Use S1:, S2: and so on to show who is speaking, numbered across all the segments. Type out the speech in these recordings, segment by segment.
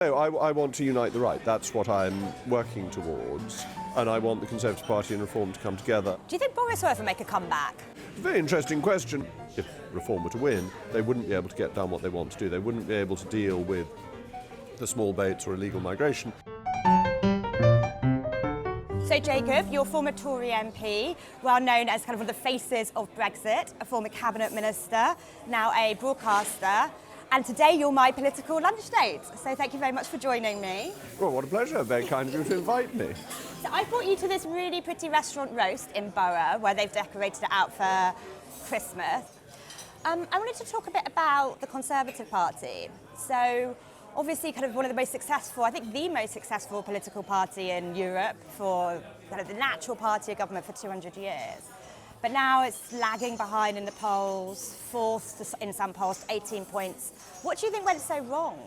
S1: No, I want to unite the right. That's what I'm working towards. And I want the Conservative Party and Reform to come together.
S2: Do you think Boris will ever make a comeback?
S1: Very interesting question. If Reform were to win, they wouldn't be able to get done what they want to do. They wouldn't be able to deal with the small boats or illegal migration.
S2: So Jacob, you're a former Tory MP, well known as kind of one of the faces of Brexit, a former cabinet minister, now a broadcaster. And today you're my political lunch date. So thank you very much for joining me.
S1: Well, what a pleasure. Very kind of you to invite me.
S2: So I brought you to this really pretty restaurant roast in Borough, where they've decorated it out for Christmas. I wanted to talk a bit about the Conservative Party. So obviously kind of one of the most successful, I think the most successful political party in Europe for kind of the natural party of government for 200 years. But now it's lagging behind in the polls, fourth in some polls, 18 points. What do you think went so wrong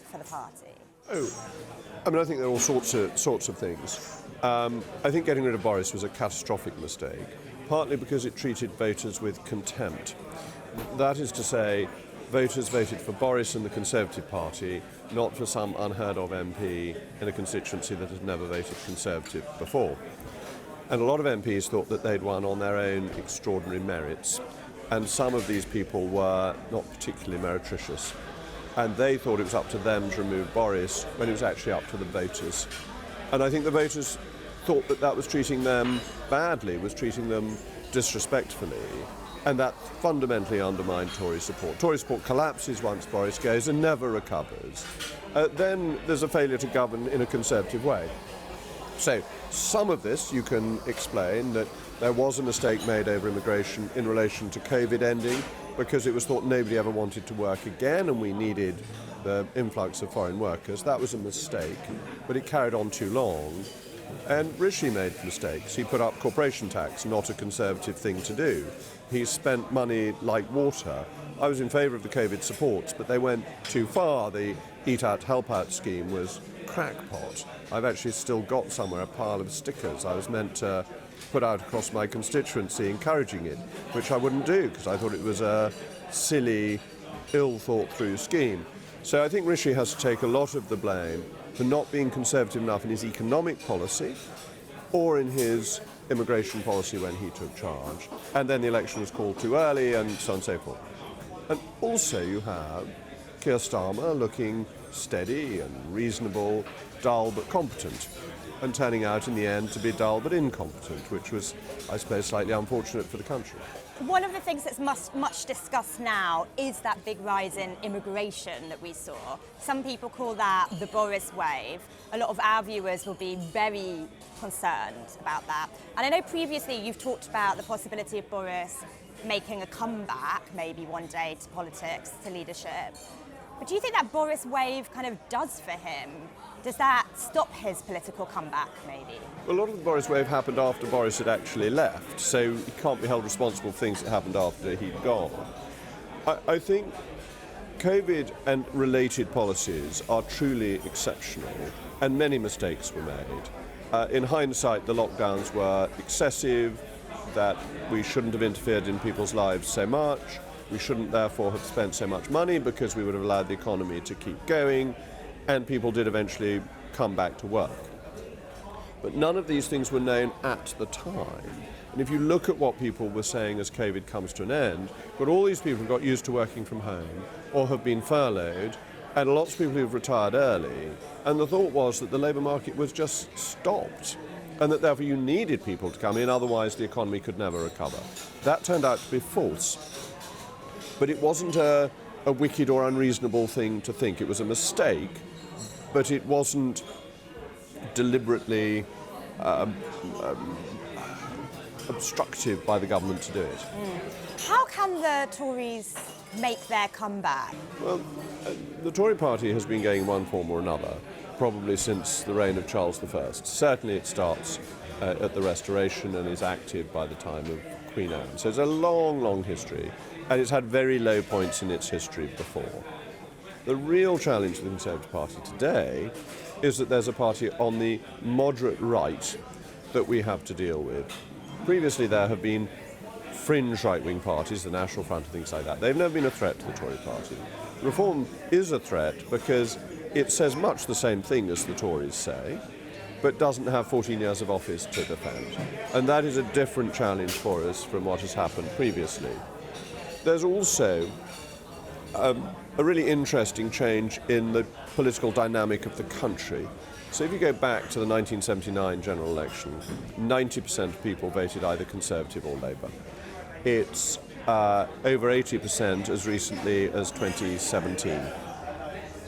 S2: for the party?
S1: I think there are all sorts of things. I think getting rid of Boris was a catastrophic mistake, partly because it treated voters with contempt. That is to say, voters voted for Boris and the Conservative Party, not for some unheard of MP in a constituency that had never voted Conservative before. And a lot of MPs thought that they'd won on their own extraordinary merits, and some of these people were not particularly meretricious. And they thought it was up to them to remove Boris when it was actually up to the voters. And I think the voters thought that that was treating them badly, was treating them disrespectfully, and that fundamentally undermined Tory support. Tory support collapses once Boris goes and never recovers. Then there's a failure to govern in a Conservative way. So some of this you can explain that there was a mistake made over immigration in relation to COVID ending because it was thought nobody ever wanted to work again and we needed the influx of foreign workers. That was a mistake, but it carried on too long. And Rishi made mistakes. He put up corporation tax, not a Conservative thing to do. He spent money like water. I was in favour of the COVID supports, but they went too far. The Eat Out, Help Out scheme was crackpot. I've actually still got somewhere a pile of stickers I was meant to put out across my constituency encouraging it, which I wouldn't do because I thought it was a silly, ill-thought-through scheme. So I think Rishi has to take a lot of the blame for not being Conservative enough in his economic policy or in his immigration policy when he took charge. And then the election was called too early and so on and so forth. And also you have Keir Starmer looking steady and reasonable, dull but competent, and turning out in the end to be dull but incompetent, which was, I suppose, slightly unfortunate for the country.
S2: One of the things that's much discussed now is that big rise in immigration that we saw. Some people call that the Boris wave. A lot of our viewers will be very concerned about that. And I know previously you've talked about the possibility of Boris making a comeback, maybe one day, to politics, to leadership. But do you think that Boris wave kind of does for him? Does that stop his political comeback, maybe?
S1: Well, a lot of the Boris wave happened after Boris had actually left, so he can't be held responsible for things that happened after he'd gone. I think COVID and related policies are truly exceptional, and many mistakes were made. In hindsight, the lockdowns were excessive, that we shouldn't have interfered in people's lives so much. We shouldn't therefore have spent so much money because we would have allowed the economy to keep going, and people did eventually come back to work. But none of these things were known at the time. And if you look at what people were saying as COVID comes to an end, but all these people got used to working from home or have been furloughed, and lots of people who've retired early, and the thought was that the labour market was just stopped, and that therefore you needed people to come in, otherwise the economy could never recover. That turned out to be false. But it wasn't a wicked or unreasonable thing to think. It was a mistake, but it wasn't deliberately obstructive by the government to do it.
S2: How can the Tories make their comeback?
S1: Well, the Tory party has been going in one form or another, probably since the reign of Charles I. Certainly it starts at the Restoration and is active by the time of Queen Anne. So it's a long, long history. And it's had very low points in its history before. The real challenge to the Conservative Party today is that there's a party on the moderate right that we have to deal with. Previously there have been fringe right-wing parties, the National Front and things like that. They've never been a threat to the Tory party. Reform is a threat because it says much the same thing as the Tories say, but doesn't have 14 years of office to defend. And that is a different challenge for us from what has happened previously. There's also a really interesting change in the political dynamic of the country. So if you go back to the 1979 general election, 90% of people voted either Conservative or Labour. It's over 80% as recently as 2017.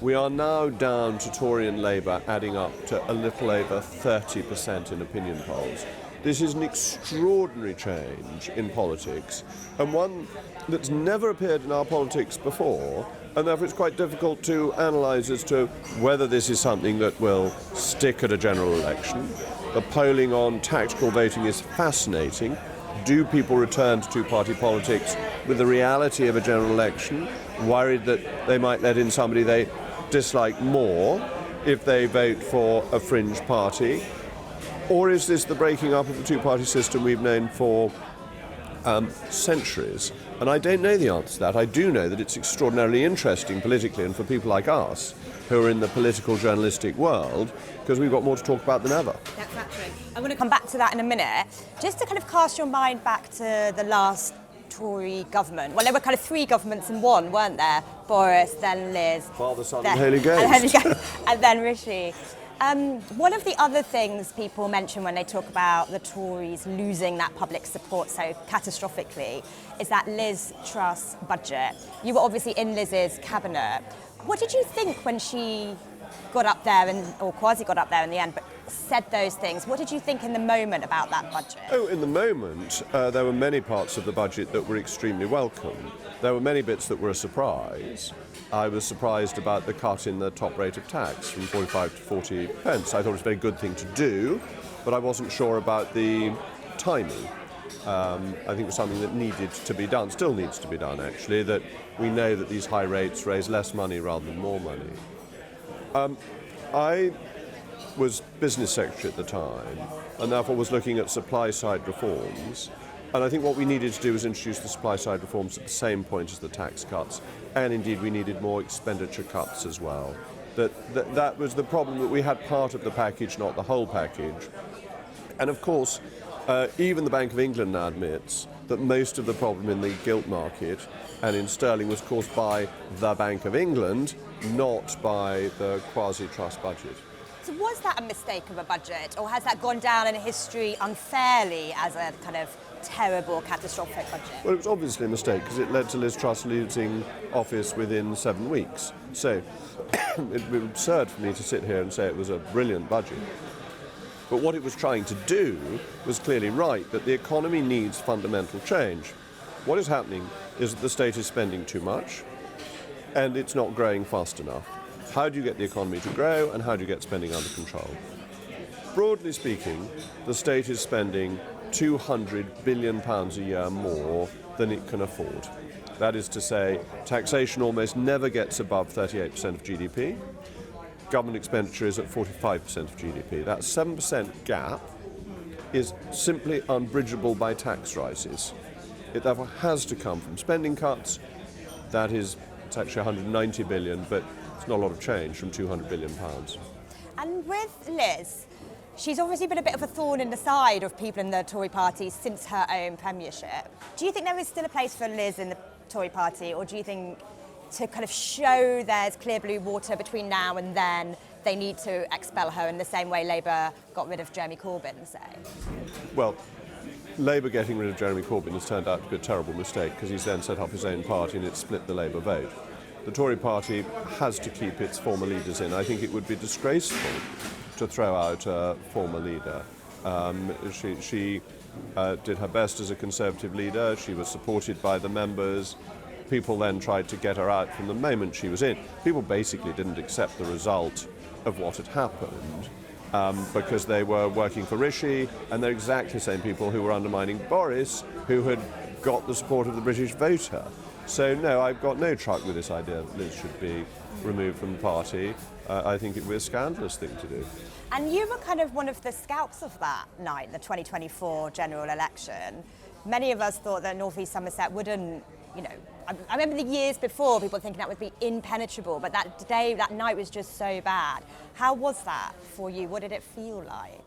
S1: We are now down to Tory and Labour adding up to a little over 30% in opinion polls. This is an extraordinary change in politics, and one that's never appeared in our politics before, and therefore it's quite difficult to analyse as to whether this is something that will stick at a general election. The polling on tactical voting is fascinating. Do people return to two-party politics with the reality of a general election, worried that they might let in somebody they dislike more if they vote for a fringe party? Or is this the breaking up of the two-party system we've known for centuries? And I don't know the answer to that. I do know that it's extraordinarily interesting politically, and for people like us who are in the political journalistic world, because we've got more to talk about than ever.
S2: Exactly. I'm going to come back to that in a minute. Just to kind of cast your mind back to the last Tory government. Well, there were kind of three governments in one, weren't there? Boris, then Liz.
S1: Father, Son and Holy Ghost.
S2: And then Rishi. One of the other things people mention when they talk about the Tories losing that public support so catastrophically is that Liz Truss budget. You were obviously in Liz's cabinet. What did you think when she got up there, or quasi got up there in the end, but said those things? What did you think in the moment about that budget?
S1: Oh, in the moment, there were many parts of the budget that were extremely welcome. There were many bits that were a surprise. I was surprised about the cut in the top rate of tax from 45 to 40 pence. I thought it was a very good thing to do, but I wasn't sure about the timing. I think it was something that needed to be done, still needs to be done actually, that we know that these high rates raise less money rather than more money. I was business secretary at the time and therefore was looking at supply side reforms, and I think what we needed to do was introduce the supply side reforms at the same point as the tax cuts, and indeed we needed more expenditure cuts as well. That was the problem, that we had part of the package, not the whole package. And of course, even the Bank of England now admits that most of the problem in the gilt market and in sterling was caused by the Bank of England, not by the quasi-Truss budget.
S2: So was that a mistake of a budget, or has that gone down in history unfairly as a kind of terrible, catastrophic budget?
S1: Well, it was obviously a mistake because it led to Liz Truss losing office within 7 weeks. So it would be absurd for me to sit here and say it was a brilliant budget. But what it was trying to do was clearly right, that the economy needs fundamental change. What is happening is that the state is spending too much and it's not growing fast enough. How do you get the economy to grow, and how do you get spending under control? Broadly speaking, the state is spending £200 billion a year more than it can afford. That is to say, taxation almost never gets above 38% of GDP. Government expenditure is at 45% of GDP. That 7% gap is simply unbridgeable by tax rises. It therefore has to come from spending cuts. That is, it's actually 190 billion, but it's not a lot of change from £200 billion.
S2: And with Liz, she's obviously been a bit of a thorn in the side of people in the Tory party since her own premiership. Do you think there is still a place for Liz in the Tory party, or do you think to kind of show there's clear blue water between now and then, they need to expel her in the same way Labour got rid of Jeremy Corbyn, say?
S1: Well, Labour getting rid of Jeremy Corbyn has turned out to be a terrible mistake, because he's then set up his own party and it's split the Labour vote. The Tory party has to keep its former leaders in. I think it would be disgraceful to throw out a former leader. She did her best as a Conservative leader. She was supported by the members. People then tried to get her out from the moment she was in. People basically didn't accept the result of what had happened because they were working for Rishi, and they're exactly the same people who were undermining Boris, who had got the support of the British voter. So no, I've got no truck with this idea that Liz should be removed from the party. I think it would be a scandalous thing to do.
S2: And you were kind of one of the scouts of that night, the 2024 general election. Many of us thought that North East Somerset wouldn't you know, I remember the years before people thinking that would be impenetrable, but that night was just so bad. How was that for you? What did it feel like?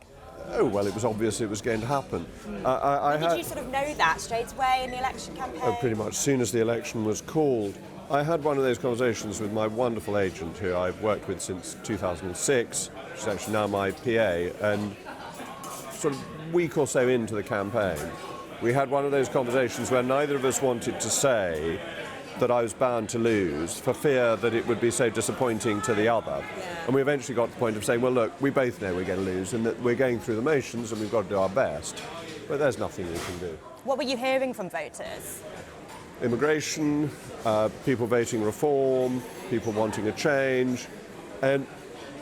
S1: Oh, well, it was obvious it was going to happen.
S2: Did you sort of know that straight away in the election campaign?
S1: Pretty much, as soon as the election was called. I had one of those conversations with my wonderful agent, who I've worked with since 2006, which is actually now my PA, and sort of a week or so into the campaign, we had one of those conversations where neither of us wanted to say that I was bound to lose for fear that it would be so disappointing to the other.
S2: Yeah.
S1: And we eventually got to the point of saying, well, look, we both know we're going to lose and that we're going through the motions and we've got to do our best. But there's nothing we can do.
S2: What were you hearing from voters?
S1: Immigration, people voting reform, people wanting a change. And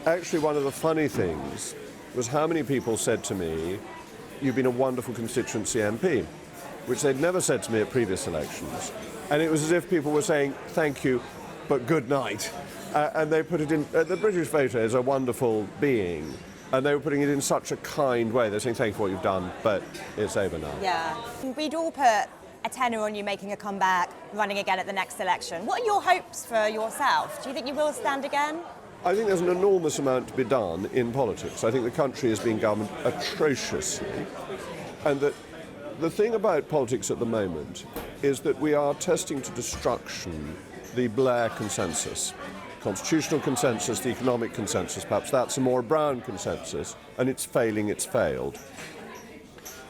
S1: actually one of the funny things was how many people said to me, you've been a wonderful constituency MP, which they'd never said to me at previous elections. And it was as if people were saying, thank you, but good night. And they put it in, the British voter is a wonderful being, and they were putting it in such a kind way. They're saying, thank you for what you've done, but it's over now.
S2: Yeah. We'd all put a tenner on you making a comeback, running again at the next election. What are your hopes for yourself? Do you think you will stand again?
S1: I think there's an enormous amount to be done in politics. I think the country is being governed atrociously, and that the thing about politics at the moment is that we are testing to destruction the Blair consensus. Constitutional consensus, the economic consensus, perhaps that's a more Brown consensus, and it's failing, it's failed.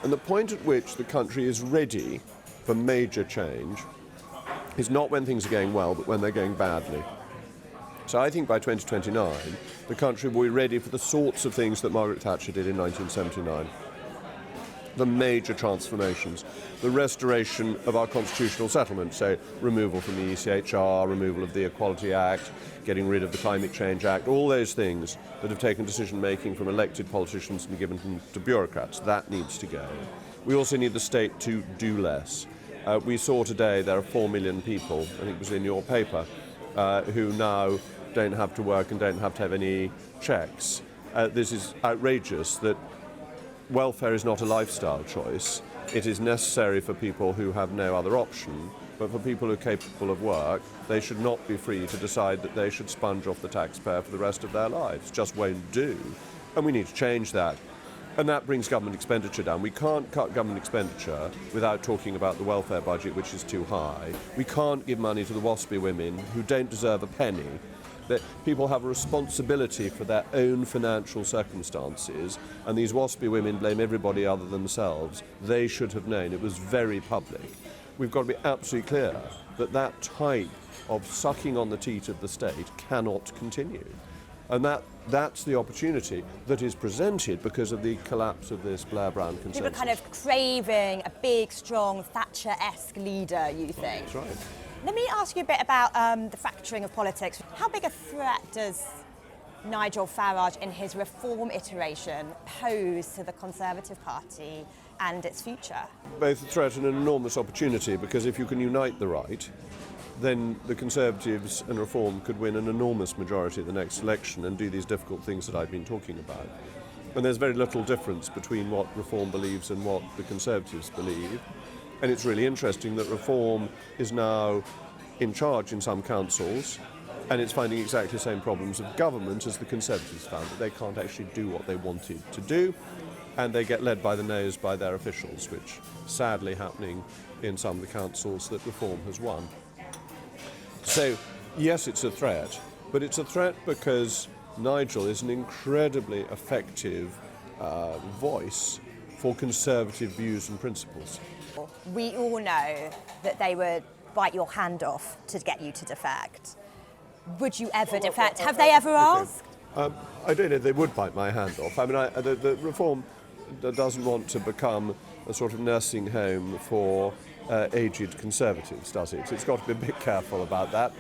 S1: And the point at which the country is ready for major change is not when things are going well, but when they're going badly. So I think by 2029, the country will be ready for the sorts of things that Margaret Thatcher did in 1979. The major transformations, the restoration of our constitutional settlement, so removal from the ECHR, removal of the Equality Act, getting rid of the Climate Change Act, all those things that have taken decision-making from elected politicians and given them to bureaucrats. That needs to go. We also need the state to do less. We saw today there are 4 million people, I think it was in your paper, who now don't have to work and don't have to have any checks. This is outrageous that welfare is not a lifestyle choice. It is necessary for people who have no other option, but for people who are capable of work, they should not be free to decide that they should sponge off the taxpayer for the rest of their lives. It just won't do. And we need to change that. And that brings government expenditure down. We can't cut government expenditure without talking about the welfare budget, which is too high. We can't give money to the waspy women who don't deserve a penny. That people have a responsibility for their own financial circumstances, and these waspy women blame everybody other than themselves. They should have known. It was very public. We've got to be absolutely clear that that type of sucking on the teat of the state cannot continue. And that's the opportunity that is presented because of the collapse of this Blair-Brown consensus.
S2: People are kind of craving a big, strong, Thatcher-esque leader, you think?
S1: That's right.
S2: Let me ask you a bit about the fracturing of politics. How big a threat does Nigel Farage in his reform iteration pose to the Conservative Party and its future?
S1: Both a threat and an enormous opportunity, because if you can unite the right, then the Conservatives and Reform could win an enormous majority at the next election and do these difficult things that I've been talking about. And there's very little difference between what Reform believes and what the Conservatives believe. And it's really interesting that Reform is now in charge in some councils, and it's finding exactly the same problems of government as the Conservatives found, that they can't actually do what they wanted to do, and they get led by the nose by their officials, which sadly happening in some of the councils that Reform has won. So, yes, it's a threat, but it's a threat because Nigel is an incredibly effective voice for Conservative views and principles.
S2: We all know that they would bite your hand off to get you to defect. Would you ever defect? Have they ever asked?
S1: I don't know if they would bite my hand off. I mean, the Reform doesn't want to become a sort of nursing home for aged Conservatives, does it? It's got to be a bit careful about that.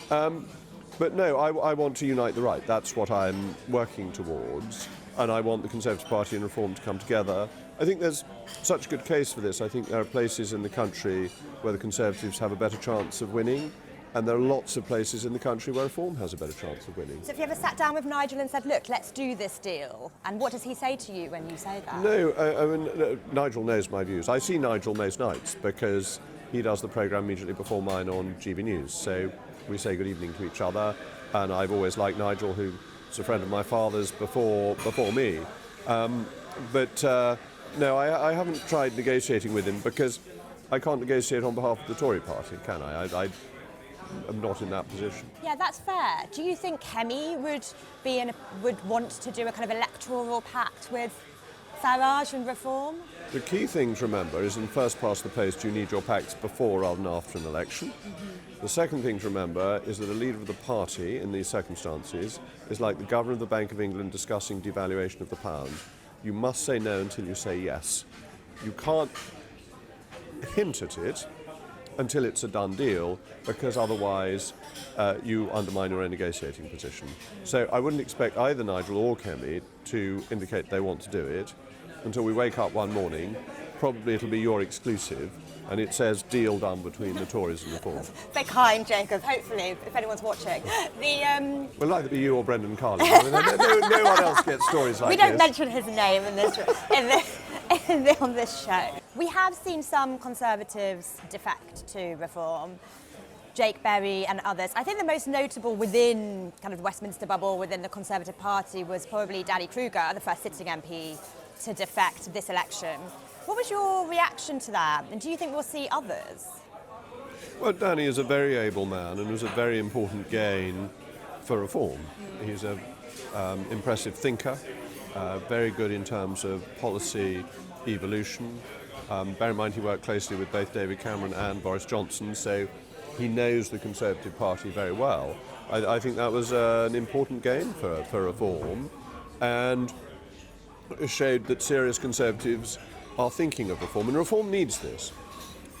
S1: But no, I want to unite the right. That's what I'm working towards. And I want the Conservative Party and Reform to come together. I think there's such a good case for this. I think there are places in the country where the Conservatives have a better chance of winning, and there are lots of places in the country where Reform has a better chance of winning.
S2: So have you ever sat down with Nigel and said, look, let's do this deal? And what does he say to you when you say that?
S1: No, I mean, Nigel knows my views. I see Nigel most nights because he does the programme immediately before mine on GB News. So we say good evening to each other, and I've always liked Nigel, who's a friend of my father's before me. No, I haven't tried negotiating with him because I can't negotiate on behalf of the Tory party, can I? I'm not in that position.
S2: Yeah, that's fair. Do you think Kemi would want to do a kind of electoral pact with Farage and Reform?
S1: The key thing to remember is in first past the post you need your pacts before rather than after an election. The second thing to remember is that a leader of the party in these circumstances is like the governor of the Bank of England discussing devaluation of the pound. You must say no until you say yes. You can't hint at it until it's a done deal, because otherwise you undermine your own negotiating position. So I wouldn't expect either Nigel or Kemi to indicate they want to do it until we wake up one morning. Probably it'll be your exclusive, and it says deal done between the Tories and Reform.
S2: Very kind, Jacob. Hopefully, if anyone's watching.
S1: Well, it'll either be you or Brendan Carlin. I mean, no one else gets stories like this.
S2: We don't mention his name on this show. We have seen some Conservatives defect to Reform. Jake Berry and others. I think the most notable within kind of the Westminster bubble, within the Conservative Party, was probably Danny Kruger, the first sitting MP to defect this election. What was your reaction to that, and do you think we'll see others?
S1: Well, Danny is a very able man and was a very important gain for Reform. He's an impressive thinker, very good in terms of policy evolution. Bear in mind he worked closely with both David Cameron and Boris Johnson, so he knows the Conservative Party very well. I think that was an important gain for Reform, and it showed that serious Conservatives are thinking of Reform, and Reform needs this,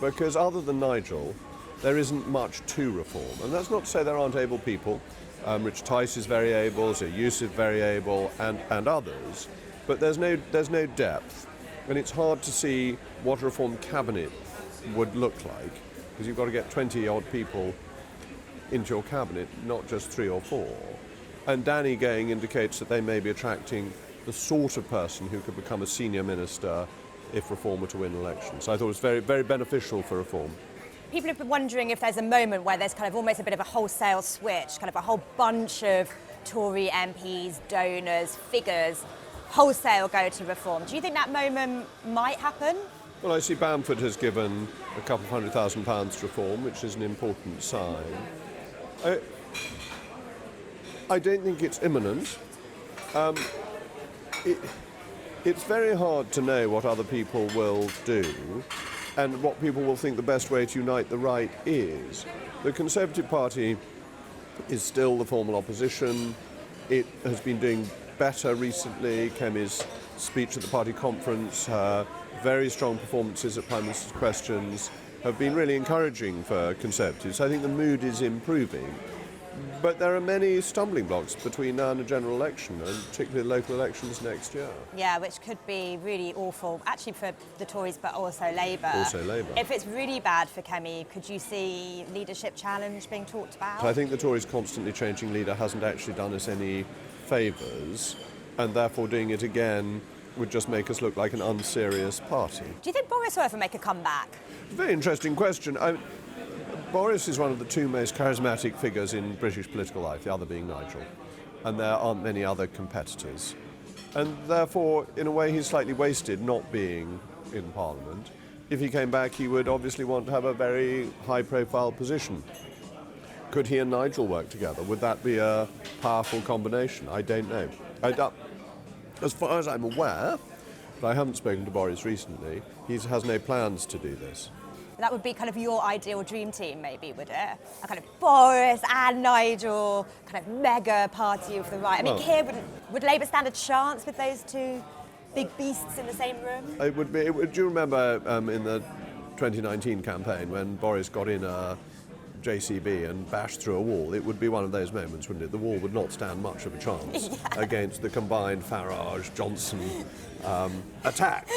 S1: because other than Nigel, there isn't much to Reform. And that's not to say there aren't able people. Rich Tice is very able, Sir Yusuf very able, and others, but there's no depth, and it's hard to see what a Reform cabinet would look like, because you've got to get 20-odd people into your cabinet, not just 3 or 4. And Danny going indicates that they may be attracting the sort of person who could become a senior minister if Reform were to win elections. So I thought it was very, very beneficial for Reform.
S2: People have been wondering if there's a moment where there's kind of almost a bit of a wholesale switch, kind of a whole bunch of Tory MPs, donors, figures, wholesale go to Reform. Do you think that moment might happen?
S1: Well, I see Bamford has given a couple of £100,000 to Reform, which is an important sign. I don't think it's imminent. It's very hard to know what other people will do and what people will think the best way to unite the right is. The Conservative Party is still the formal opposition. It has been doing better recently. Kemi's speech at the party conference, her very strong performances at Prime Minister's Questions have been really encouraging for Conservatives. I think the mood is improving. But there are many stumbling blocks between now and a general election, and particularly local elections next year.
S2: Yeah, which could be really awful, actually for the Tories, but also Labour.
S1: Also Labour.
S2: If it's really bad for Kemi, could you see leadership challenge being talked about?
S1: I think the Tories' constantly changing leader hasn't actually done us any favours, and therefore doing it again would just make us look like an unserious party.
S2: Do you think Boris will ever make a comeback?
S1: Very interesting question. Boris is one of the 2 most charismatic figures in British political life, the other being Nigel, and there aren't many other competitors. And therefore, in a way, he's slightly wasted not being in Parliament. If he came back, he would obviously want to have a very high-profile position. Could he and Nigel work together? Would that be a powerful combination? I don't know. As far as I'm aware, but I haven't spoken to Boris recently, he has no plans to do this.
S2: That would be kind of your ideal dream team, maybe, would it? A kind of Boris and Nigel, kind of mega party of the right. I mean, Keir, would Labour stand a chance with those 2 big beasts in the same room?
S1: It would be. Do you remember in the 2019 campaign when Boris got in a JCB and bashed through a wall? It would be one of those moments, wouldn't it? The wall would not stand much of a chance against the combined Farage-Johnson attack.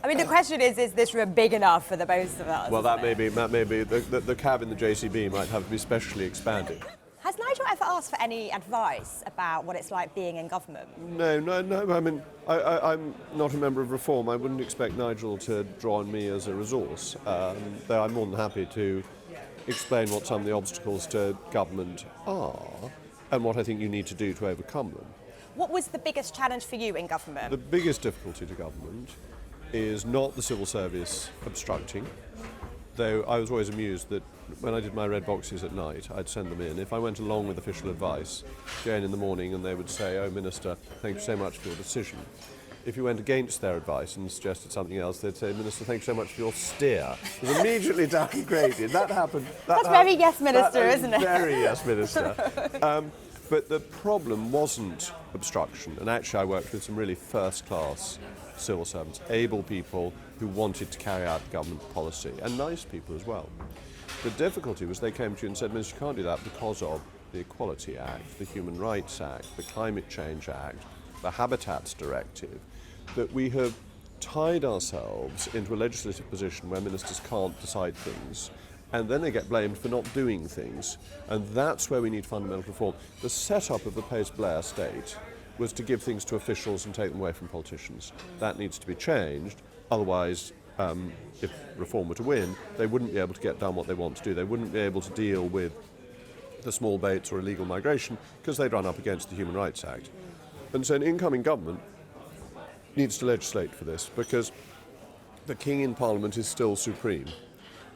S2: I mean, the question is this room big enough for the both of us?
S1: Well, that may be. The cab in the JCB might have to be specially expanded.
S2: Has Nigel not ever ask for any advice about what it's like being in government?
S1: No. I mean, I'm not a member of Reform. I wouldn't expect Nigel to draw on me as a resource, though I'm more than happy to explain what some of the obstacles to government are and what I think you need to do to overcome them.
S2: What was the biggest challenge for you in government?
S1: The biggest difficulty to government is not the civil service obstructing, though I was always amused that when I did my red boxes at night, I'd send them in. If I went along with official advice, go in the morning and they would say, "Oh, Minister, thank you so much for your decision." If you went against their advice and suggested something else, they'd say, "Minister, thank you so much for your steer." It was immediately downgraded. That happened.
S2: That's very yes, Minister, isn't it?
S1: Very yes, Minister. But the problem wasn't obstruction, and actually I worked with some really first-class civil servants, able people who wanted to carry out government policy, and nice people as well. The difficulty was they came to you and said, "Minister, you can't do that because of the Equality Act, the Human Rights Act, the Climate Change Act, the Habitats Directive," that we have tied ourselves into a legislative position where ministers can't decide things, and then they get blamed for not doing things. And that's where we need fundamental reform. The setup of the post-Blair state was to give things to officials and take them away from politicians. That needs to be changed. Otherwise, if Reform were to win, they wouldn't be able to get done what they want to do. They wouldn't be able to deal with the small boats or illegal migration because they'd run up against the Human Rights Act. And so an incoming government needs to legislate for this because the King in Parliament is still supreme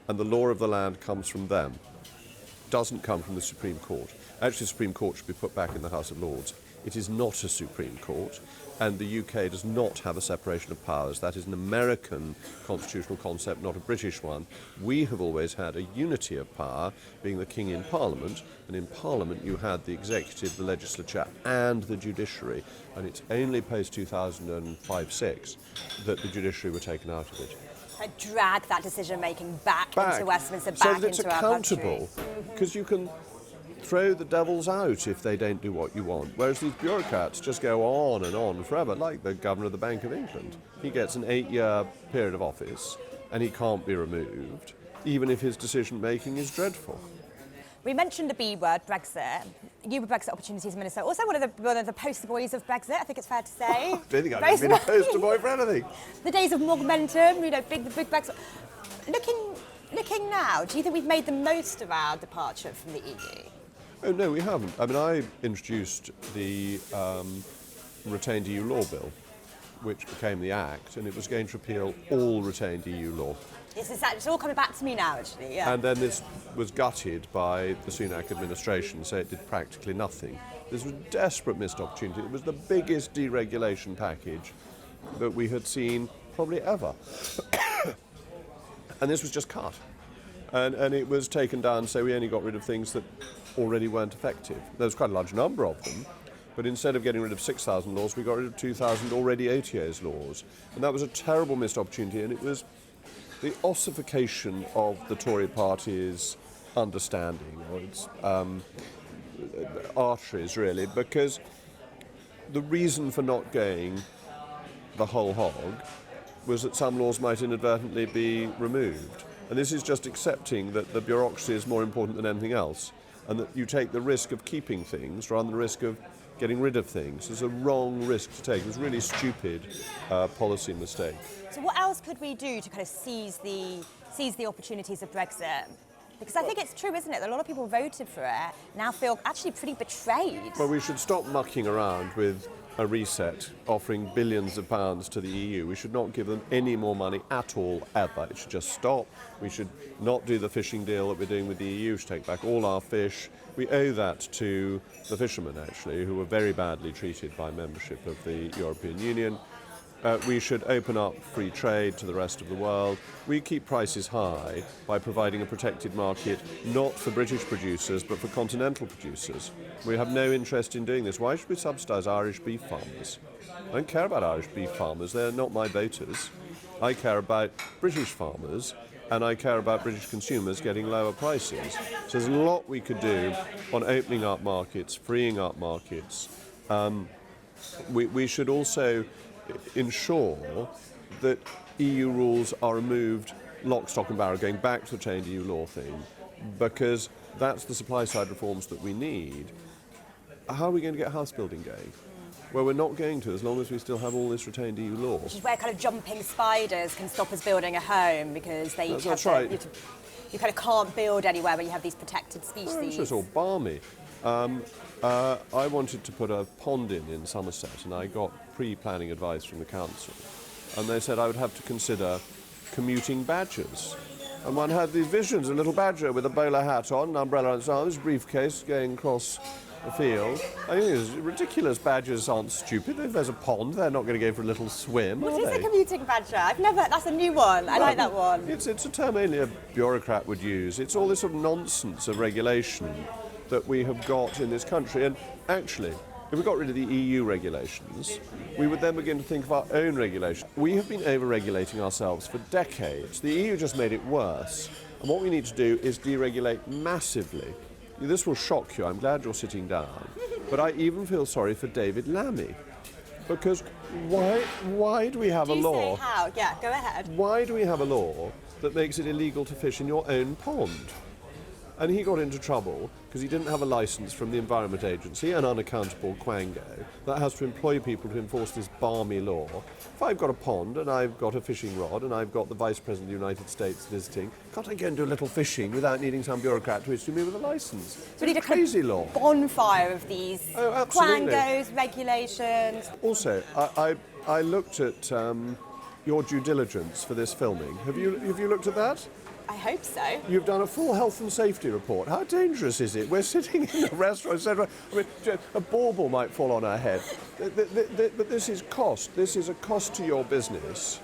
S1: and the law of the land comes from them. It doesn't come from the Supreme Court. Actually, the Supreme Court should be put back in the House of Lords. It is not a Supreme Court, and the UK does not have a separation of powers. That is an American constitutional concept, not a British one. We have always had a unity of power, being the King in Parliament, and in Parliament you had the executive, the legislature, and the judiciary, and it's only post-2005-6 that the judiciary were taken out of it.
S2: Drag that decision-making back into Westminster,
S1: so
S2: back
S1: that it's
S2: into our country.
S1: accountable, because you can throw the devils out if they don't do what you want, whereas these bureaucrats just go on and on forever, like the Governor of the Bank of England. He gets an 8-year period of office and he can't be removed, even if his decision-making is dreadful.
S2: We mentioned the B word, Brexit. You were Brexit Opportunities Minister, also one of the poster boys of Brexit, I think it's fair to say.
S1: I don't think I've ever been a poster boy for anything.
S2: The days of momentum, the big Brexit. Looking now, do you think we've made the most of our departure from the EU?
S1: Oh, no, we haven't. I mean, I introduced the retained EU law bill, which became the Act, and it was going to repeal all retained EU law.
S2: It's all coming back to me now, actually, yeah.
S1: And then this was gutted by the Sunak administration, so it did practically nothing. This was a desperate missed opportunity. It was the biggest deregulation package that we had seen probably ever. And this was just cut. And it was taken down, so we only got rid of things that already weren't effective. There was quite a large number of them, but instead of getting rid of 6,000 laws, we got rid of 2,000 already OTA's laws. And that was a terrible missed opportunity, and it was the ossification of the Tory party's understanding, or its arteries, really, because the reason for not going the whole hog was that some laws might inadvertently be removed. And this is just accepting that the bureaucracy is more important than anything else, and that you take the risk of keeping things rather than the risk of getting rid of things. It's a wrong risk to take. It was a really stupid policy mistake.
S2: So what else could we do to kind of seize the opportunities of Brexit? Because I think it's true, isn't it? That a lot of people voted for it now feel actually pretty betrayed.
S1: Well, we should stop mucking around with a reset, offering billions of pounds to the EU. We should not give them any more money at all, ever. It should just stop. We should not do the fishing deal that we're doing with the EU. We should take back all our fish. We owe that to the fishermen, actually, who were very badly treated by membership of the European Union. We should open up free trade to the rest of the world. We keep prices high by providing a protected market not for British producers but for continental producers. We have no interest in doing this. Why should we subsidise Irish beef farmers? I don't care about Irish beef farmers. They're not my voters. I care about British farmers, and I care about British consumers getting lower prices. So there's a lot we could do on opening up markets, freeing up markets. We should also ensure that EU rules are removed lock, stock and barrel, going back to the chained EU law thing, because That's the supply side reforms that we need. How are we going to get house building going? Well, we're not going to, as long as we still have all this retained EU law.
S2: Which is where kind of jumping spiders can stop us building a home, because they
S1: That's right.
S2: You kind of can't build anywhere where you have these protected species.
S1: Well, it's just all balmy. I wanted to put a pond in Somerset, and I got pre-planning advice from the council. And they said I would have to consider commuting badgers. And one had these visions, a little badger with a bowler hat on, an umbrella on its arms, briefcase going across the field. I think it's ridiculous. Badgers aren't stupid. If there's a pond, they're not going to go for a little swim,
S2: What
S1: are
S2: is
S1: they?
S2: a commuting badger? That's a new one. I like that one.
S1: It's a term only a bureaucrat would use. It's all this sort of nonsense of regulation that we have got in this country. And actually, if we got rid of the EU regulations, we would then begin to think of our own regulation. We have been over-regulating ourselves for decades. The EU just made it worse. And what we need to do is deregulate massively. This will shock you. I'm glad you're sitting down. But I even feel sorry for David Lammy. Because why do we have a law?
S2: Say how? Yeah, go ahead.
S1: Why do we have a law that makes it illegal to fish in your own pond? And he got into trouble because he didn't have a licence from the Environment Agency, an unaccountable quango that has to employ people to enforce this balmy law. If I've got a pond and I've got a fishing rod and I've got the Vice President of the United States visiting, can't I go and do a little fishing without needing some bureaucrat to issue me with a licence?
S2: So we need a
S1: crazy law.
S2: Bonfire of these
S1: absolutely.
S2: quangos, regulations.
S1: Also, I looked at your due diligence for this filming. Have you looked at that?
S2: I hope so.
S1: You've done a full health and safety report. How dangerous is it? We're sitting in a restaurant, etc. I mean, a bauble might fall on our head. But this is cost. This is a cost to your business.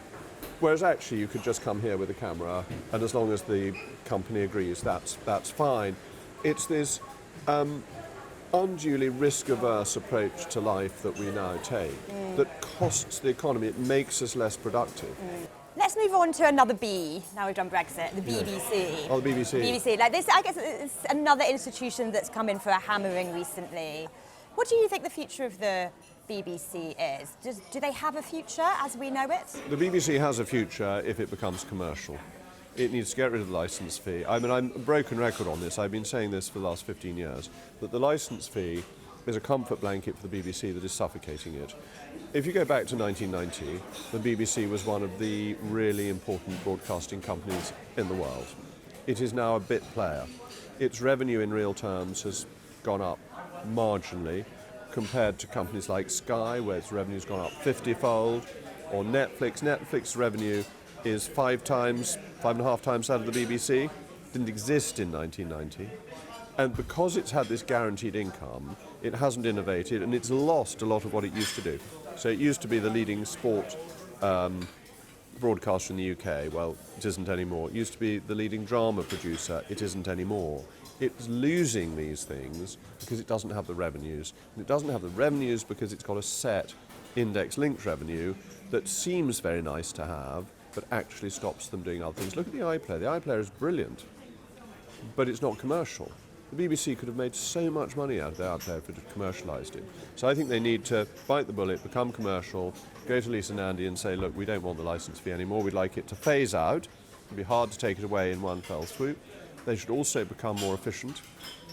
S1: Whereas actually you could just come here with a camera, and as long as the company agrees, that's fine. It's this unduly risk-averse approach to life that we now take that costs the economy. It makes us less productive.
S2: Let's move on to another B. Now we've done Brexit, the BBC.
S1: Oh, the BBC.
S2: BBC, like this, I guess it's another institution that's come in for a hammering recently. What do you think the future of the BBC is? Do they have a future as we know it?
S1: The BBC has a future if it becomes commercial. It needs to get rid of the licence fee. I mean, I'm a broken record on this. I've been saying this for the last 15 years, that the licence fee is a comfort blanket for the BBC that is suffocating it. If you go back to 1990, the BBC was one of the really important broadcasting companies in the world. It is now a bit player. Its revenue in real terms has gone up marginally compared to companies like Sky, where its revenue's gone up 50-fold, or Netflix. Netflix revenue is 5.5 times that of the BBC. Didn't exist in 1990. And because it's had this guaranteed income, it hasn't innovated, and it's lost a lot of what it used to do. So it used to be the leading sport broadcaster in the UK. Well, it isn't anymore. It used to be the leading drama producer. It isn't anymore. It's losing these things because it doesn't have the revenues. And it doesn't have the revenues because it's got a set index-linked revenue that seems very nice to have, but actually stops them doing other things. Look at the iPlayer. The iPlayer is brilliant, but it's not commercial. The BBC could have made so much money out of their iPlayer if it had commercialised it. So I think they need to bite the bullet, become commercial, go to Lisa and Andy and say, look, we don't want the licence fee anymore, we'd like it to phase out. It'd be hard to take it away in one fell swoop. They should also become more efficient.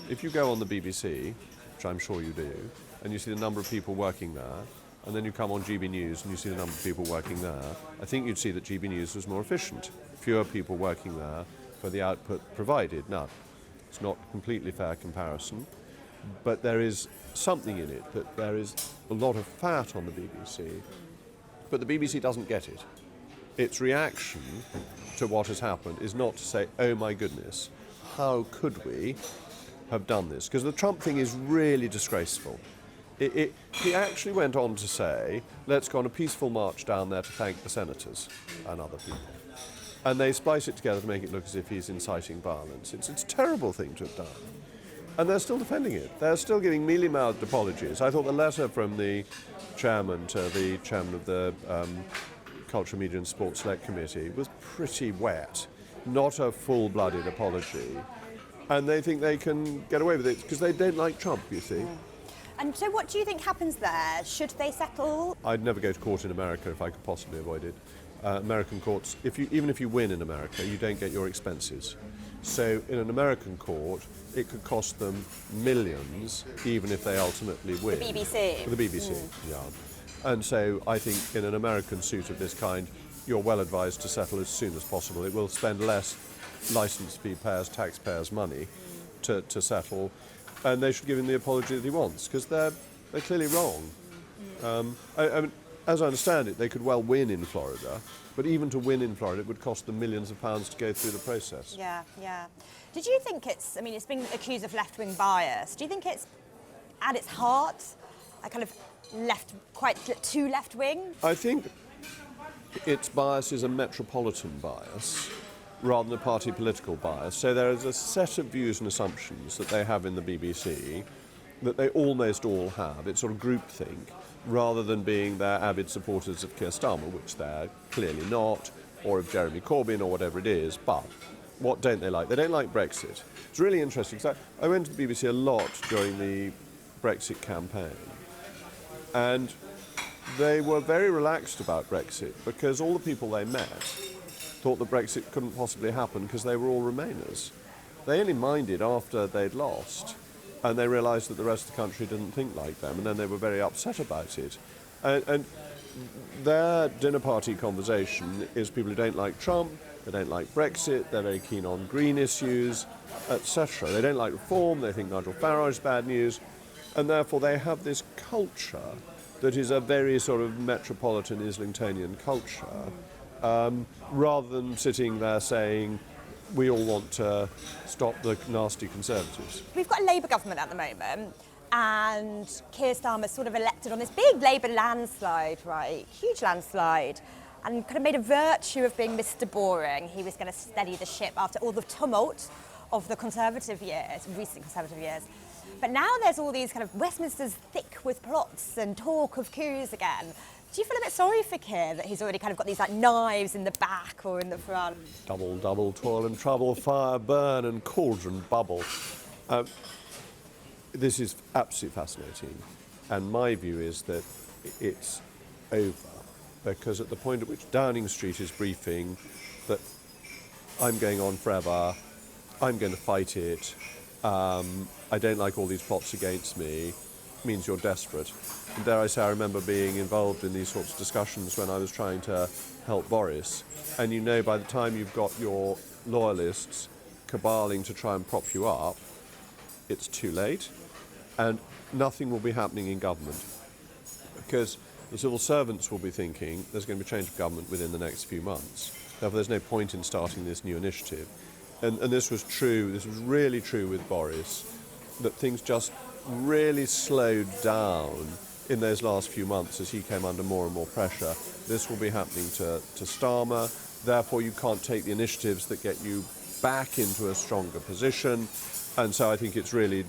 S1: If you go on the BBC, which I'm sure you do, and you see the number of people working there, and then you come on GB News and you see the number of people working there, I think you'd see that GB News was more efficient. Fewer people working there for the output provided. Now, it's not a completely fair comparison, but there is something in it, that there is a lot of fat on the BBC, but the BBC doesn't get it. Its reaction to what has happened is not to say, oh my goodness, how could we have done this? Because the Trump thing is really disgraceful. He actually went on to say, let's go on a peaceful march down there to thank the senators and other people. And they splice it together to make it look as if he's inciting violence. It's a terrible thing to have done. And they're still defending it. They're still giving mealy-mouthed apologies. I thought the letter from the chairman to the chairman of the Culture, Media and Sports Select Committee was pretty wet. Not a full-blooded apology. And they think they can get away with it because they don't like Trump, you see.
S2: And so what do you think happens there? Should they settle?
S1: I'd never go to court in America if I could possibly avoid it. American courts, even if you win in America, you don't get your expenses. So in an American court, it could cost them millions, even if they ultimately win.
S2: The BBC.
S1: The BBC, yeah. And so I think in an American suit of this kind, you're well advised to settle as soon as possible. It will spend less licence fee payers, taxpayers' money to settle, and they should give him the apology that he wants, because they're clearly wrong. I mean, as I understand it, they could well win in Florida, but even to win in Florida, it would cost them millions of pounds to go through the process.
S2: Yeah. Did you think it's been accused of left-wing bias. Do you think it's, at its heart, a kind of quite too left-wing?
S1: I think its bias is a metropolitan bias rather than a party political bias. So there is a set of views and assumptions that they have in the BBC that they almost all have. It's sort of groupthink, rather than being their avid supporters of Keir Starmer, which they're clearly not, or of Jeremy Corbyn, or whatever it is. But what don't they like? They don't like Brexit. It's really interesting, because I went to the BBC a lot during the Brexit campaign, and they were very relaxed about Brexit, because all the people they met thought that Brexit couldn't possibly happen because they were all Remainers. They only minded after they'd lost, and they realised that the rest of the country didn't think like them, and then they were very upset about it. And their dinner party conversation is people who don't like Trump, they don't like Brexit, they're very keen on green issues, etc. They don't like reform, they think Nigel Farage is bad news, and therefore they have this culture that is a very sort of metropolitan Islingtonian culture, rather than sitting there saying, we all want to stop the nasty Conservatives.
S2: We've got a Labour government at the moment, and Keir Starmer sort of elected on this big Labour landslide, right? Huge landslide, and kind of made a virtue of being Mr. Boring. He was going to steady the ship after all the tumult of the Conservative years, recent Conservative years. But now there's all these kind of Westminster's thick with plots and talk of coups again. Do you feel a bit sorry for Keir that he's already kind of got these like knives in the back or in the front?
S1: Double, double, toil and trouble, fire, burn and cauldron bubble. This is absolutely fascinating, and my view is that it's over, because at the point at which Downing Street is briefing that I'm going on forever, I'm going to fight it, I don't like all these plots against me, means you're desperate. And dare I say, I remember being involved in these sorts of discussions when I was trying to help Boris, and you know by the time you've got your loyalists caballing to try and prop you up, it's too late, and nothing will be happening in government, because the civil servants will be thinking there's going to be change of government within the next few months. Therefore, there's no point in starting this new initiative. And this was true, this was really true with Boris, that things just really slowed down in those last few months as he came under more and more pressure. This will be happening to Starmer, therefore you can't take the initiatives that get you back into a stronger position, and so I think it's really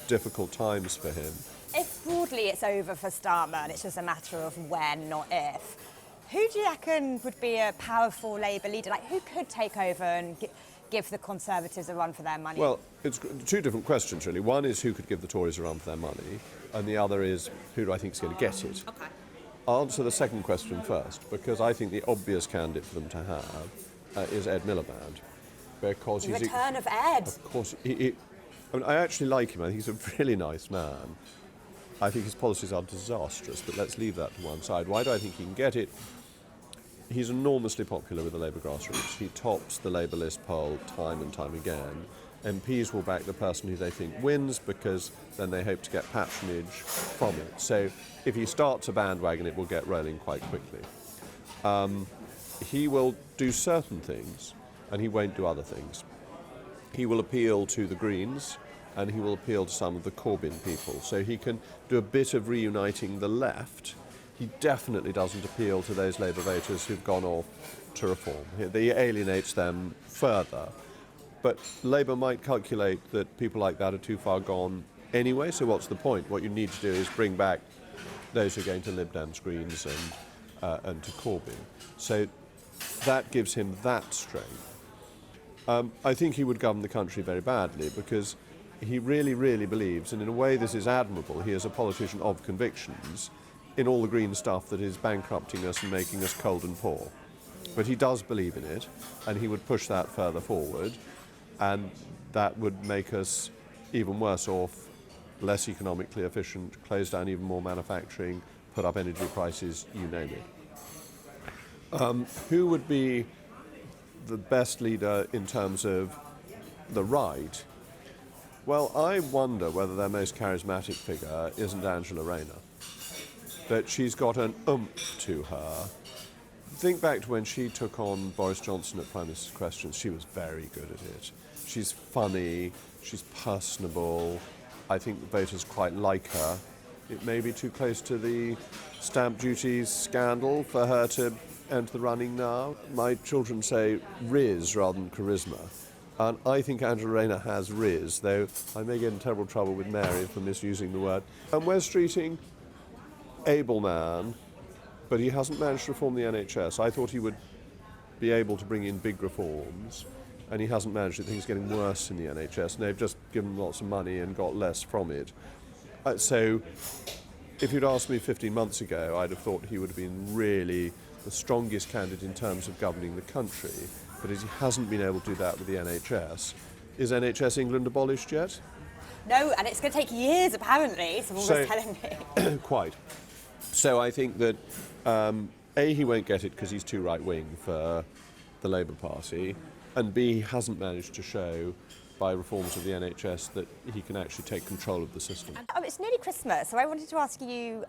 S1: difficult times for him.
S2: If broadly it's over for Starmer and it's just a matter of when, not if, who do you reckon would be a powerful Labour leader? Like, who could take over and give the Conservatives a run for their money?
S1: Well, it's two different questions, really. One is who could give the Tories a run for their money, and the other is who do I think is going to get it.
S2: Okay.
S1: I'll answer the second question first, because I think the obvious candidate for them to have is Ed Miliband. Because
S2: The return of Ed.
S1: Of course, I actually like him. I think he's a really nice man. I think his policies are disastrous, but let's leave that to one side. Why do I think he can get it? He's enormously popular with the Labour grassroots. He tops the Labour list poll time and time again. MPs will back the person who they think wins, because then they hope to get patronage from it. So if he starts a bandwagon, it will get rolling quite quickly. He will do certain things, and he won't do other things. He will appeal to the Greens, and he will appeal to some of the Corbyn people. So he can do a bit of reuniting the left. He definitely doesn't appeal to those Labour voters who've gone off to reform. He alienates them further. But Labour might calculate that people like that are too far gone anyway, so what's the point? What you need to do is bring back those who are going to Lib Dems, Greens and to Corbyn. So that gives him that strength. I think he would govern the country very badly, because he really, really believes, and in a way this is admirable, he is a politician of convictions, in all the green stuff that is bankrupting us and making us cold and poor. But he does believe in it, and he would push that further forward, and that would make us even worse off, less economically efficient, close down even more manufacturing, put up energy prices, you name it. Who would be the best leader in terms of the right? Well, I wonder whether their most charismatic figure isn't Angela Rayner. That she's got an oomph to her. Think back to when she took on Boris Johnson at Prime Minister's Questions. She was very good at it. She's funny, she's personable. I think the voters quite like her. It may be too close to the stamp duty scandal for her to enter the running now. My children say Riz rather than charisma. And I think Angela Rayner has Riz, though I may get in terrible trouble with Mary for misusing the word. And Wes Streeting, able man, but he hasn't managed to reform the NHS. I thought he would be able to bring in big reforms, and he hasn't managed it. Things are getting worse in the NHS, and they've just given lots of money and got less from it. So if you'd asked me 15 months ago, I'd have thought he would have been really the strongest candidate in terms of governing the country, but as he hasn't been able to do that with the NHS. Is NHS England abolished yet?
S2: No, and it's going to take years, apparently, someone was telling me.
S1: Quite. So I think that, A, he won't get it because he's too right-wing for the Labour Party, and B, he hasn't managed to show by reforms of the NHS that he can actually take control of the system.
S2: It's nearly Christmas, so I wanted to ask you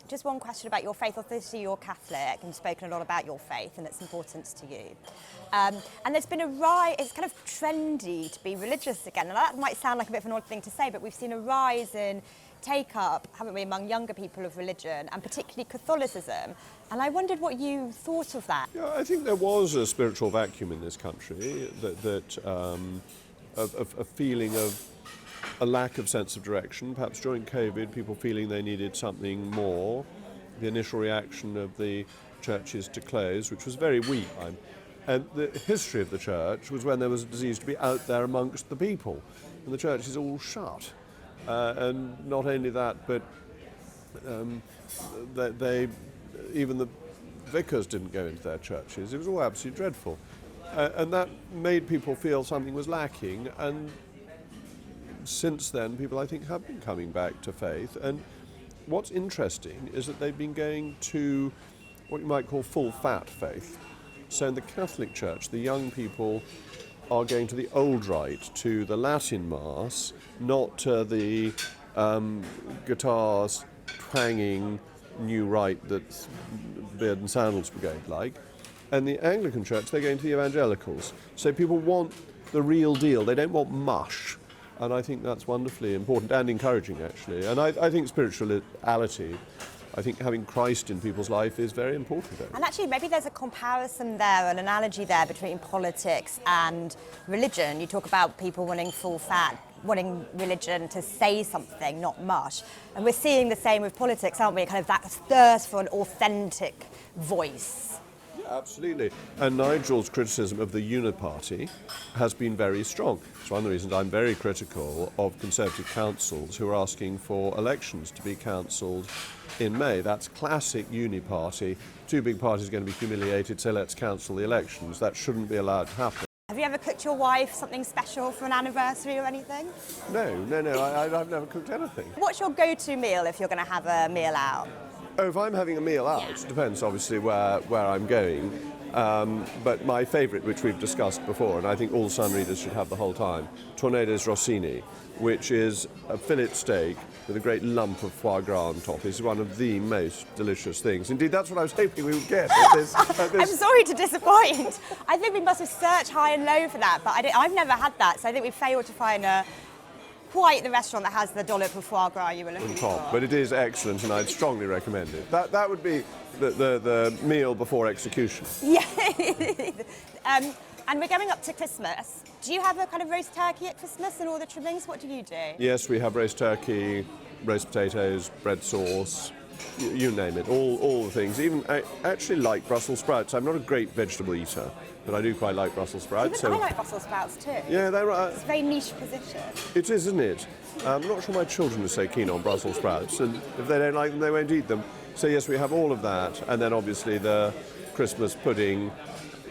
S2: just one question about your faith. Obviously, you're Catholic and spoken a lot about your faith and its importance to you. And there's been a rise, it's kind of trendy to be religious again. And that might sound like a bit of an odd thing to say, but we've seen a rise in take-up, haven't we, among younger people of religion, and particularly Catholicism. And I wondered what you thought of that.
S1: Yeah, I think there was a spiritual vacuum in this country, a feeling of a lack of sense of direction. Perhaps during COVID, people feeling they needed something more. The initial reaction of the churches to close, which was very weak. And the history of the church was when there was a disease to be out there amongst the people. And the church is all shut. And not only that, but even the vicars didn't go into their churches. It was all absolutely dreadful. And that made people feel something was lacking. And since then, people, I think, have been coming back to faith. And what's interesting is that they've been going to what you might call full-fat faith. So in the Catholic Church, the young people are going to the old rite, to the Latin Mass, not to the guitars twanging new rite that's Beard and Sandals Brigade like. And the Anglican Church, they're going to the evangelicals. So people want the real deal. They don't want mush. And I think that's wonderfully important and encouraging, actually. And I think spirituality, I think having Christ in people's life is very important.
S2: And actually, maybe there's a comparison there, an analogy there between politics and religion. You talk about people wanting full fat, wanting religion to say something, not mush. And we're seeing the same with politics, aren't we? Kind of that thirst for an authentic voice.
S1: Absolutely. And Nigel's criticism of the Uniparty has been very strong. It's one of the reasons I'm very critical of Conservative councils who are asking for elections to be cancelled in May. That's classic Uniparty. Two big parties are going to be humiliated, so let's cancel the elections. That shouldn't be allowed to happen.
S2: Have you ever cooked your wife something special for an anniversary or anything?
S1: No, I've never cooked anything.
S2: What's your go-to meal if you're going to have a meal out?
S1: Oh, if I'm having a meal out, it depends obviously where I'm going. But my favourite, which we've discussed before, and I think all Sun readers should have the whole time, Tornado's Rossini, which is a fillet steak with a great lump of foie gras on top. It's one of the most delicious things. Indeed, that's what I was hoping we would get at this.
S2: I'm sorry to disappoint. I think we must have searched high and low for that, but I've never had that, so I think we failed to find quite the restaurant that has the dollop of foie gras you were looking for.
S1: But it is excellent, and I'd strongly recommend it. That would be the meal before execution.
S2: Yeah. And we're going up to Christmas. Do you have a kind of roast turkey at Christmas and all the trimmings? What do you do?
S1: Yes, we have roast turkey, roast potatoes, bread sauce, you name it, all the things. Even I actually like Brussels sprouts. I'm not a great vegetable eater, but I do quite like Brussels sprouts.
S2: I like Brussels sprouts too.
S1: Yeah, they're right.
S2: It's a very niche position.
S1: It is, isn't it? I'm not sure my children are so keen on Brussels sprouts, and if they don't like them, they won't eat them. So yes, we have all of that, and then obviously the Christmas pudding,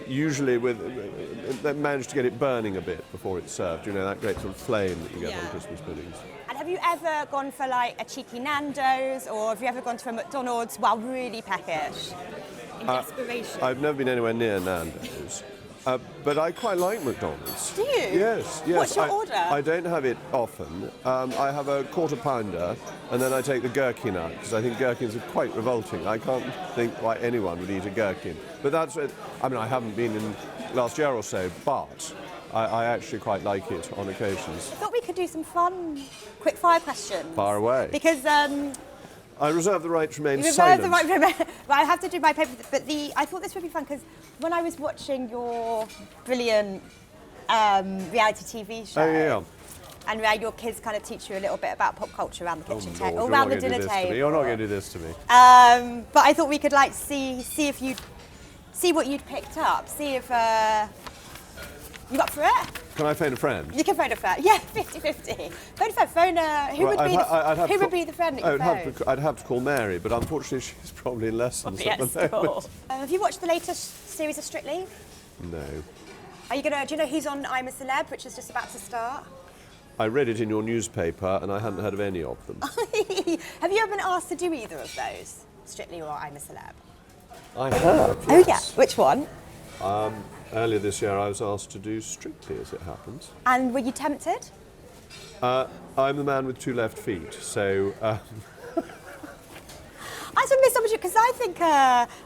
S1: usually they manage to get it burning a bit before it's served. You know, that great sort of flame that you get on Christmas puddings.
S2: And have you ever gone for like a cheeky Nando's, or have you ever gone to a McDonald's while really peckish? In desperation?
S1: I've never been anywhere near Nando's. But I quite like McDonald's.
S2: Do you?
S1: Yes.
S2: What's your order?
S1: I don't have it often. I have a quarter pounder, and then I take the gherkin out, because I think gherkins are quite revolting. I can't think why anyone would eat a gherkin. But that's it. I mean, I haven't been in last year or so, but I actually quite like it on occasions.
S2: I thought we could do some fun quick fire questions.
S1: Fire away.
S2: Because
S1: I reserve the right to remain
S2: you
S1: silent.
S2: reserve the right to well, I have to do my paper, but I thought this would be fun because when I was watching your brilliant reality TV show, and your kids kind of teach you a little bit about pop culture around the kitchen table, or around the dinner table.
S1: You're not going to do this to me.
S2: But I thought we could like see if you see what you'd picked up, see if you up for it.
S1: Can I phone a friend?
S2: You can phone a friend. Yeah, 50-50. Phone a friend. Phone who would be the friend that you phone?
S1: I'd have to call Mary, but unfortunately she's probably in lessons at the moment.
S2: Have you watched the latest series of Strictly?
S1: No.
S2: Do you know who's on I'm a Celeb, which is just about to start?
S1: I read it in your newspaper and I hadn't heard of any of them.
S2: Have you ever been asked to do either of those, Strictly or I'm a Celeb?
S1: I have, yes.
S2: Oh yeah, which one?
S1: Earlier this year I was asked to do Strictly, as it happens.
S2: And were you tempted?
S1: I'm the man with two left feet, so...
S2: I sort of missed opportunity because I think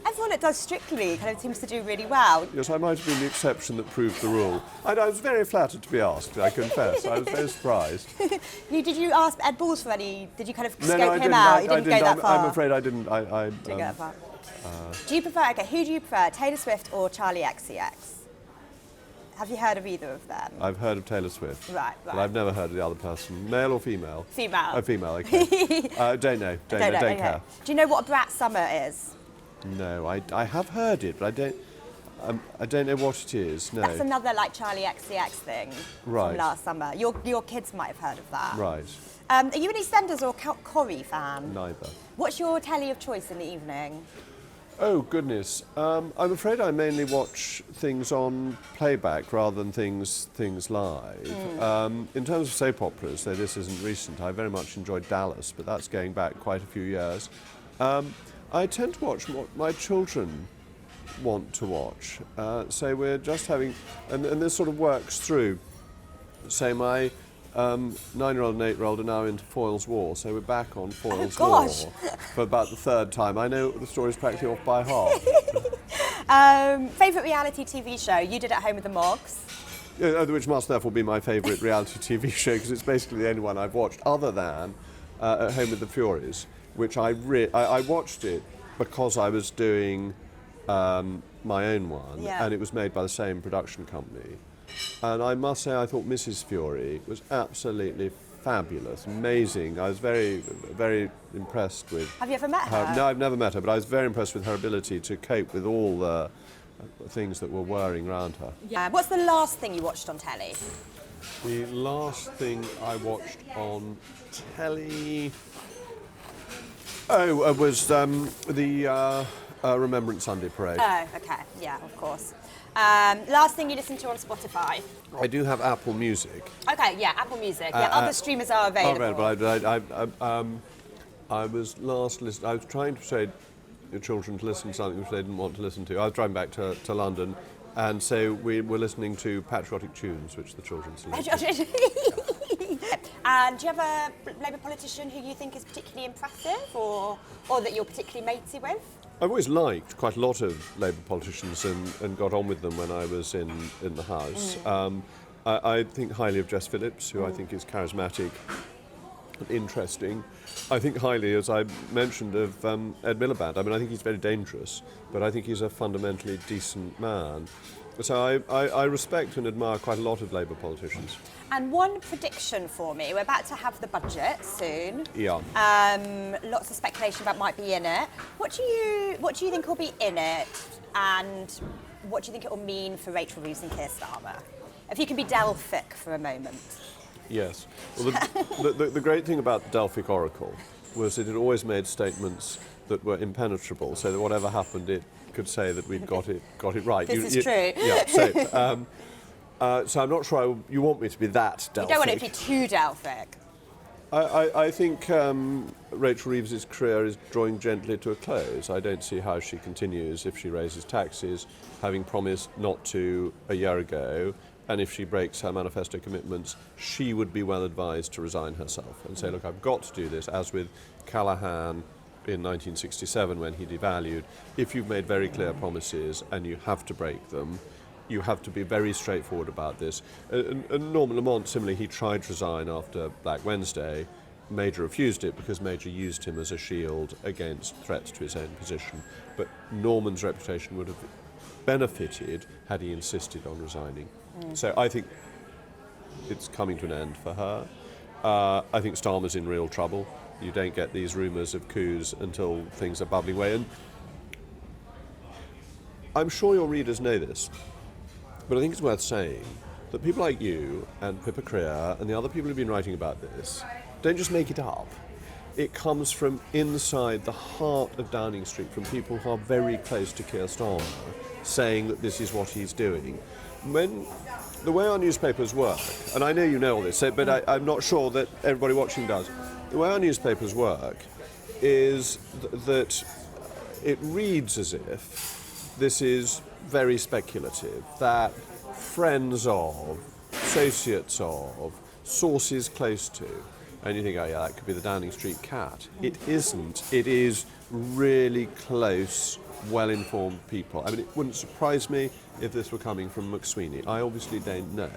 S2: everyone that does Strictly kind of seems to do really well.
S1: Yes, I might have been the exception that proved the rule. I was very flattered to be asked, I confess. I was very surprised.
S2: Did you ask Ed Balls for any? Did you kind of scope
S1: no,
S2: him out? You
S1: I
S2: didn't go that far?
S1: I'm afraid I didn't.
S2: Didn't go that far. Do you prefer? Okay, who do you prefer, Taylor Swift or Charlie XCX? Have you heard of either of them?
S1: I've heard of Taylor Swift.
S2: Right.
S1: But I've never heard of the other person. Male or female?
S2: Female.
S1: Oh, female, okay. Don't know, don't care.
S2: Do you know what a Brat Summer is?
S1: No, I have heard it, but I don't know what it is, no.
S2: That's another like Charlie XCX thing from last summer. Your kids might have heard of that.
S1: Right.
S2: Are you an EastEnders or Corrie fan?
S1: Neither.
S2: What's your telly of choice in the evening?
S1: Oh, goodness. I'm afraid I mainly watch things on playback rather than things live. In terms of soap operas, though this isn't recent, I very much enjoyed Dallas, but that's going back quite a few years. I tend to watch what my children want to watch. So we're just having, and this sort of works through. Say my 9-year-old and 8-year-old are now into Foyle's War, so we're back on Foyle's War for about the third time. I know the story's practically off by half.
S2: Favourite reality TV show? You did At Home with the Moggs.
S1: Which must therefore be my favourite reality TV show, because it's basically the only one I've watched, other than At Home with the Furies, which I watched it because I was doing my own one, and it was made by the same production company. And I must say I thought Mrs. Fury was absolutely fabulous, amazing. I was very, very impressed with...
S2: Have you ever met her?
S1: No, I've never met her, but I was very impressed with her ability to cope with all the things that were whirring around her.
S2: Yeah. What's the last thing you watched on telly?
S1: The last thing I watched on telly... Oh, it was the Remembrance Sunday Parade.
S2: Oh, okay. Yeah, of course. Last thing you listened to on Spotify?
S1: I do have Apple Music.
S2: Okay, yeah, Apple Music. Yeah, other streamers are available.
S1: But I was trying to persuade the children to listen to something which they didn't want to listen to. I was driving back to London, and so we were listening to patriotic tunes, which the children selected.
S2: And do you have a Labour politician who you think is particularly impressive, or that you're particularly matey with?
S1: I've always liked quite a lot of Labour politicians and got on with them when I was in the House. I think highly of Jess Phillips, who I think is charismatic and interesting. I think highly, as I mentioned, of Ed Miliband. I mean, I think he's very dangerous, but I think he's a fundamentally decent man. So I respect and admire quite a lot of Labour politicians.
S2: And one prediction for me, we're about to have the budget soon.
S1: Yeah.
S2: Lots of speculation about might be in it. What do you think will be in it, and what do you think it will mean for Rachel Reeves and Keir Starmer? If you can be Delphic for a moment.
S1: Yes. Well, the great thing about the Delphic Oracle was that it always made statements that were impenetrable, so that whatever happened, it could say that we'd got it right.
S2: This is true.
S1: Yeah. So I'm not sure you want me to be that Delphic.
S2: You don't want it to be too Delphic.
S1: I think Rachel Reeves's career is drawing gently to a close. I don't see how she continues if she raises taxes, having promised not to a year ago, and if she breaks her manifesto commitments, she would be well advised to resign herself and say, look, I've got to do this, as with Callaghan in 1967 when he devalued. If you've made very clear promises and you have to break them, you have to be very straightforward about this. And Norman Lamont, similarly, he tried to resign after Black Wednesday. Major refused it because Major used him as a shield against threats to his own position. But Norman's reputation would have benefited had he insisted on resigning. So I think it's coming to an end for her. I think Starmer's in real trouble. You don't get these rumours of coups until things are bubbling away. And I'm sure your readers know this, but I think it's worth saying that people like you and Pippa Creer and the other people who've been writing about this don't just make it up. It comes from inside the heart of Downing Street, from people who are very close to Keir Starmer, saying that this is what he's doing. When the way our newspapers work, and I know you know all this, but I'm not sure that everybody watching does, the way our newspapers work is that it reads as if this is very speculative, that friends of, associates of, sources close to, and you think, oh yeah, that could be the Downing Street cat. It isn't. It is really close, well-informed people. I mean, it wouldn't surprise me if this were coming from McSweeney. I obviously don't know,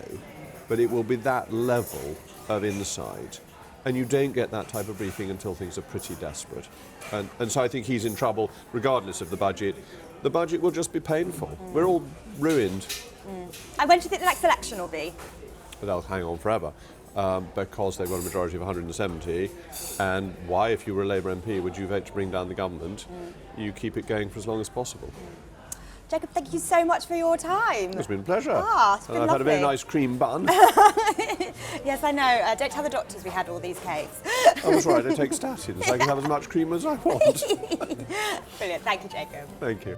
S1: but it will be that level of insight. And you don't get that type of briefing until things are pretty desperate. And so I think he's in trouble, regardless of the budget. The budget will just be painful. We're all ruined.
S2: And when do you think the next election will be?
S1: They'll hang on forever because they've got a majority of 170. And why, if you were a Labour MP, would you vote to bring down the government? You keep it going for as long as possible.
S2: Jacob, thank you so much for your time.
S1: It's been a pleasure.
S2: It's been
S1: I've
S2: lovely.
S1: had a very nice cream bun.
S2: Yes, I know. Don't tell the doctors we had all these cakes.
S1: I was right, I take statins. I can have as much cream as I want.
S2: Brilliant. Thank you, Jacob.
S1: Thank you.